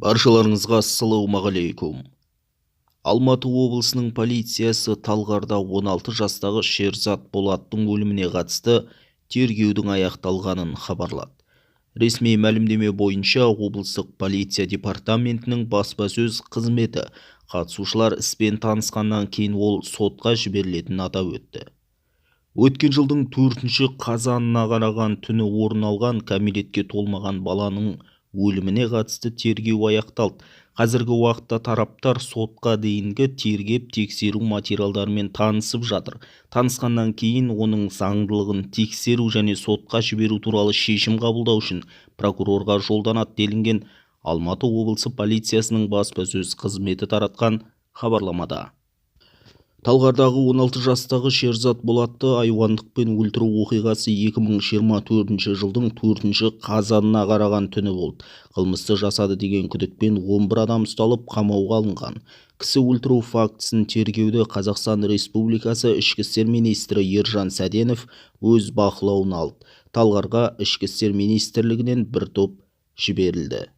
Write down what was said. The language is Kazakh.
Баршаларыңызға ассалаумағалейкум. Алматы облысының полициясы Талғарда 16 жастағы Шерзат Болаттың өліміне қатысты тергеудің аяқталғанын хабарлады. Ресми мәлімдеме бойынша облыстық полиция департаментінің баспасөз қызметі қатысушылар іспен танысқаннан кейін ол сотқа жіберілетінін атап өтті. Өткен жылдың 4 қазанына қараған түні орын алған кәмелетке толмаған баланың өліміне қатысты тергеу аяқталды. Қазіргі уақытта тараптар сотқа дейінгі тергеп-тексеру материалдарымен танысып жатыр. Танысқаннан кейін оның заңдылығын тексеру және сотқа жіберу туралы шешім қабылдау үшін прокурорға жолданады делінген Алматы облысы полициясының баспасөз қызметі таратқан хабарламада. Талғардағы 16 жастағы Шерзат Болатты айуандықпен өлтіру оқиғасы 2024 жылдың 4 қазанына қараған түні болды. Қылмысты жасады деген күдікпен 11 адам ұсталып қамауға алынған. Кісі өлтіру фактісін тергеуді Қазақстан Республикасы Ішкі істер министрі Ержан Сәденов өз бақылауына алды. Талғарға Ішкі істер министрлігінен бір топ жіберілді.